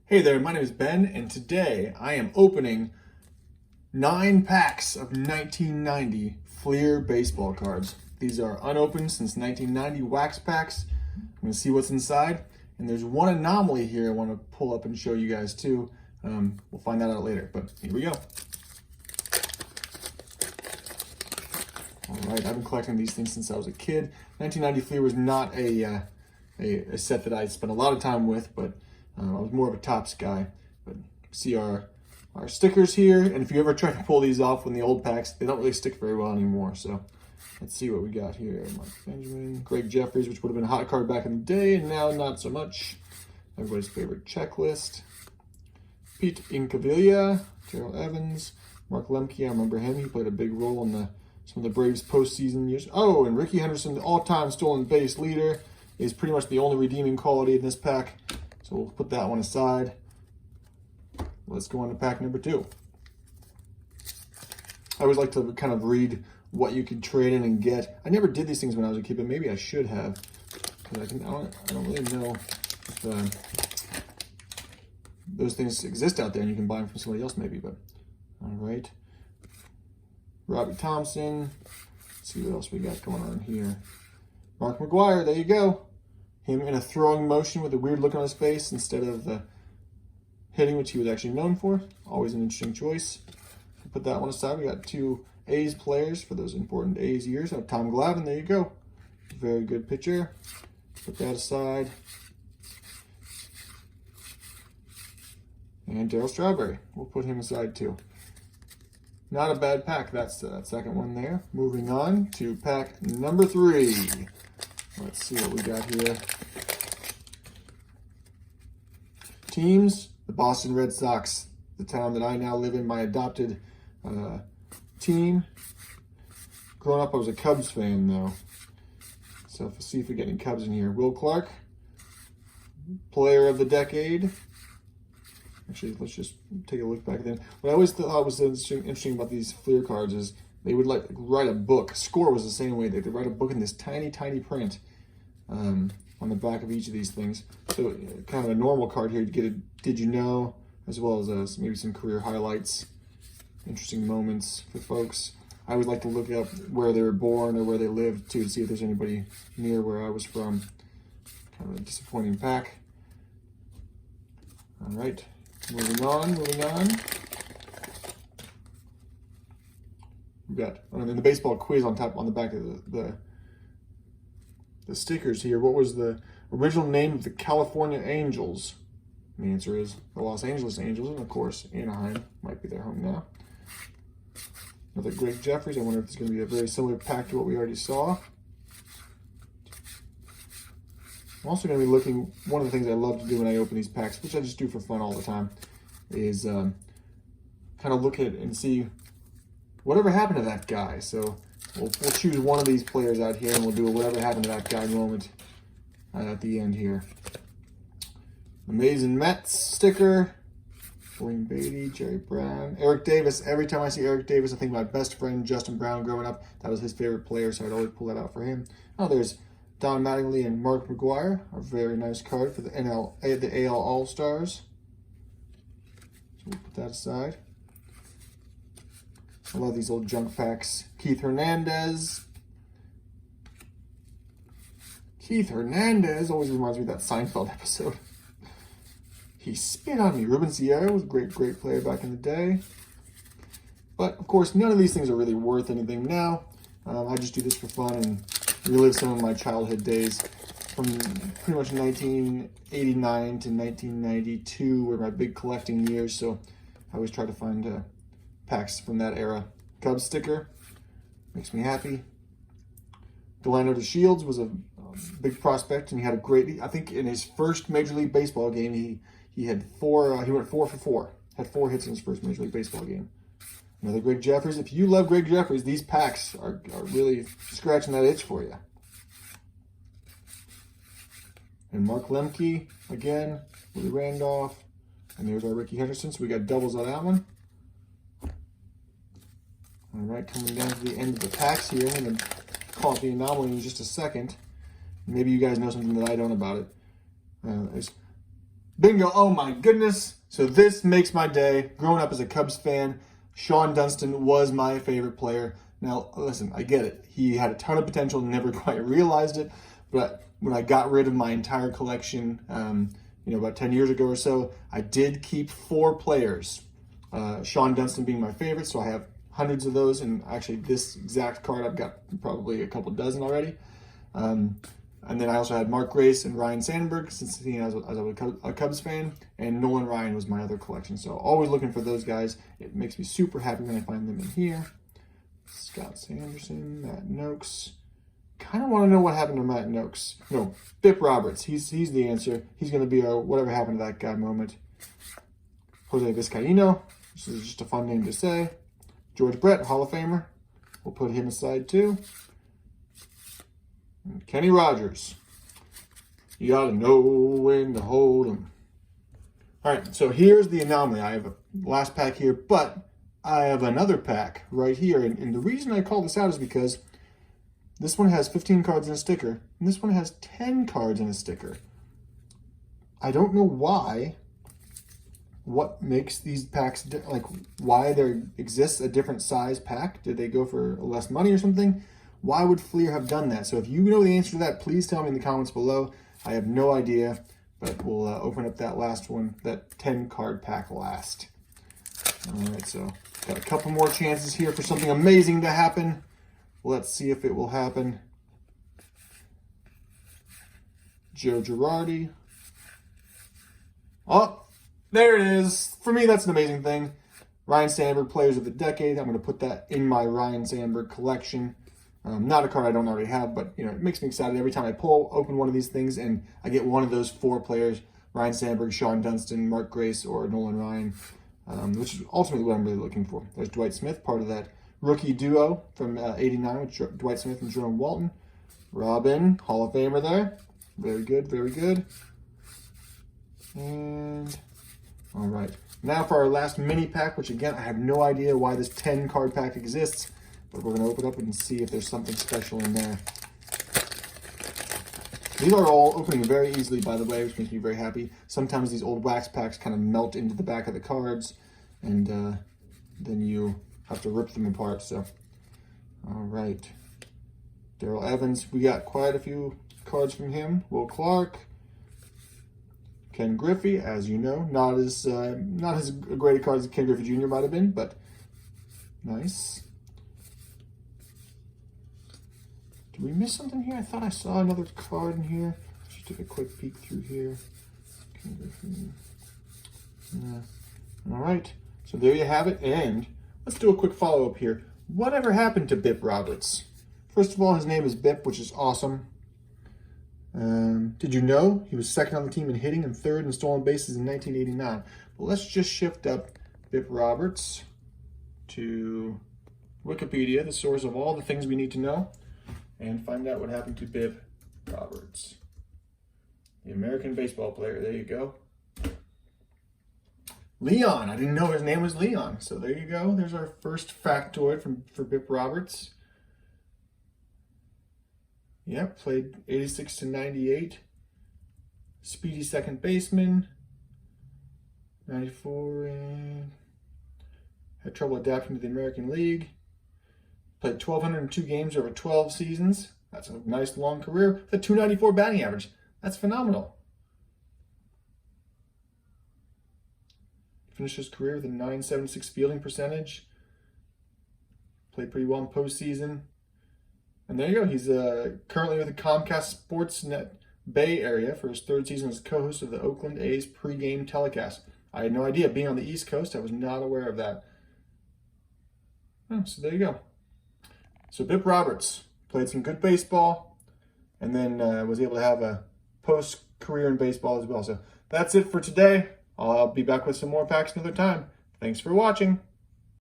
Hey there, my name is Ben, and today I am opening 9 packs of 1990 Fleer baseball cards. These are unopened since 1990 wax packs. I'm going to see what's inside, and there's one anomaly here I want to pull up and show you guys too. We'll find that out later, but here we go. All right, I've been collecting these things since I was a kid. 1990 Fleer was not a set that I spent a lot of time with, but I was more of a Topps guy. But see our stickers here, and if you ever try to pull these off in the old packs, they don't really stick very well anymore. So let's see what we got here. Mark Benjamin, Greg Jeffries, which would have been a hot card back in the day, and now not so much. Everybody's favorite checklist. Pete Incaviglia, Terrell Evans, Mark Lemke, I remember him. He played a big role in some of the Braves postseason years. Oh, and Ricky Henderson, the all-time stolen base leader, is pretty much the only redeeming quality in this pack. So we'll put that one aside. Let's go on to pack number 2. I always like to kind of read what you could trade in and get. I never did these things when I was a kid, but maybe I should have. Because I don't really know if those things exist out there and you can buy them from somebody else maybe. But all right. Robbie Thompson. Let's see what else we got going on here. Mark McGwire, there you go. Him in a throwing motion with a weird look on his face instead of hitting, which he was actually known for. Always an interesting choice. Put that one aside. We got 2 A's players for those important A's years. Tom Glavine, there you go. Very good pitcher. Put that aside. And Darryl Strawberry. We'll put him aside too. Not a bad pack. That's that second one there. Moving on to pack number 3. Let's see what we got here. Teams, the Boston Red Sox, the town that I now live in, my adopted team. Growing up, I was a Cubs fan, though. So let's see if we get any Cubs in here. Will Clark, player of the decade. Actually, let's just take a look back then. What I always thought was interesting about these Fleer cards is they would write a book. Score was the same way. They'd write a book in this tiny, tiny print on the back of each of these things. So kind of a normal card here to get a Did You Know, as well as maybe some career highlights, interesting moments for folks. I always like to look up where they were born or where they lived too, to see if there's anybody near where I was from. Kind of a disappointing pack. All right, moving on. We've got the baseball quiz on the back of the stickers here. What was the original name of the California Angels? And the answer is the Los Angeles Angels, and of course Anaheim might be their home now. Another Greg Jeffries. I wonder if it's going to be a very similar pack to what we already saw. I'm also going to be looking, one of the things I love to do when I open these packs, which I just do for fun all the time, is kind of look at and see whatever happened to that guy. So we'll choose one of these players out here, and we'll do a whatever happened to that guy moment at the end here. Amazing Mets sticker. William Beatty, Jerry Brown, Eric Davis. Every time I see Eric Davis, I think of my best friend Justin Brown growing up. That was his favorite player, so I'd always pull that out for him. Oh, there's Don Mattingly and Mark McGwire. A very nice card for the AL All-Stars. So we'll put that aside. I love these old junk packs. Keith Hernandez. Keith Hernandez always reminds me of that Seinfeld episode. He spit on me. Ruben Sierra was a great player back in the day. But, of course, none of these things are really worth anything now. I just do this for fun and relive some of my childhood days from pretty much 1989 to 1992 were my big collecting years. So I always try to find packs from that era. Cubs sticker makes me happy. Delano DeShields was a big prospect, and he had a great, I think in his first Major League Baseball game, he had 4, he went 4 for 4. Had 4 hits in his first Major League Baseball game. Another Greg Jeffries. If you love Greg Jeffries, these packs are really scratching that itch for you. And Mark Lemke, again, Willie Randolph. And there's our Ricky Henderson, so we got doubles on that one. All right, coming down to the end of the packs here. I'm going to call it the anomaly in just a second. Maybe you guys know something that I don't about it. There's Bingo. Oh my goodness. So this makes my day. Growing up as a Cubs fan, Sean Dunston was my favorite player. Now, listen, I get it. He had a ton of potential, never quite realized it. But when I got rid of my entire collection, about 10 years ago or so, I did keep 4 players. Sean Dunston being my favorite, so I have hundreds of those. And actually, this exact card, I've got probably a couple dozen already. And then I also had Mark Grace and Ryan Sandberg, since I was a Cubs fan, and Nolan Ryan was my other collection. So always looking for those guys. It makes me super happy when I find them in here. Scott Sanderson, Matt Noakes. Kind of want to know what happened to Matt Noakes. No, Bip Roberts. He's the answer. He's going to be our whatever happened to that guy moment. Jose Vizcaíno. This is just a fun name to say. George Brett, Hall of Famer. We'll put him aside too. And Kenny Rogers. You got to know when to hold him. All right, so here's the anomaly. I have a last pack here, but I have another pack right here. And the reason I call this out is because this one has 15 cards and a sticker, and this one has 10 cards and a sticker. I don't know why. What makes these packs, why there exists a different size pack? Did they go for less money or something? Why would Fleer have done that? So if you know the answer to that, please tell me in the comments below. I have no idea, but we'll open up that last one, that 10 card pack last. All right, so got a couple more chances here for something amazing to happen. Let's see if it will happen. Joe Girardi. Oh, there it is. For me, that's an amazing thing. Ryan Sandberg, Players of the Decade. I'm going to put that in my Ryan Sandberg collection. Not a card I don't already have, but it makes me excited every time I open one of these things and I get one of those 4 players, Ryan Sandberg, Sean Dunston, Mark Grace, or Nolan Ryan, which is ultimately what I'm really looking for. There's Dwight Smith, part of that rookie duo from '89 with Dwight Smith and Jerome Walton. Robin, Hall of Famer there. Very good, very good. And all right, now for our last mini pack, which again, I have no idea why this 10 card pack exists, but we're going to open up and see if there's something special in there. These are all opening very easily, by the way, which makes me very happy. Sometimes these old wax packs kind of melt into the back of the cards, and then you have to rip them apart. So, all right. Darrell Evans, we got quite a few cards from him. Will Clark, Ken Griffey, as you know, not as great a card as Ken Griffey Jr. might have been, but nice. Did we miss something here? I thought I saw another card in here. Just took a quick peek through here. Ken Griffey. Yeah. All right. So there you have it. And let's do a quick follow-up here. Whatever happened to Bip Roberts? First of all, his name is Bip, which is awesome. Did you know he was second on the team in hitting and third in stolen bases in 1989? Well, let's just shift up Bip Roberts to Wikipedia, the source of all the things we need to know, and find out what happened to Bip Roberts. The American baseball player. There you go. Leon. I didn't know his name was Leon. So there you go. There's our first factoid for Bip Roberts. Yep, played 86 to 98. Speedy second baseman. 94. Had trouble adapting to the American League. Played 1,202 games over 12 seasons. That's a nice long career. The 294 batting average. That's phenomenal. Finished his career with a 976 fielding percentage. Played pretty well in postseason. And there you go. He's currently with the Comcast Sportsnet Bay Area for his 3rd season as co-host of the Oakland A's pregame telecast. I had no idea. Being on the East Coast, I was not aware of that. Oh, so there you go. So Bip Roberts played some good baseball and then was able to have a post-career in baseball as well. So that's it for today. I'll be back with some more packs another time. Thanks for watching.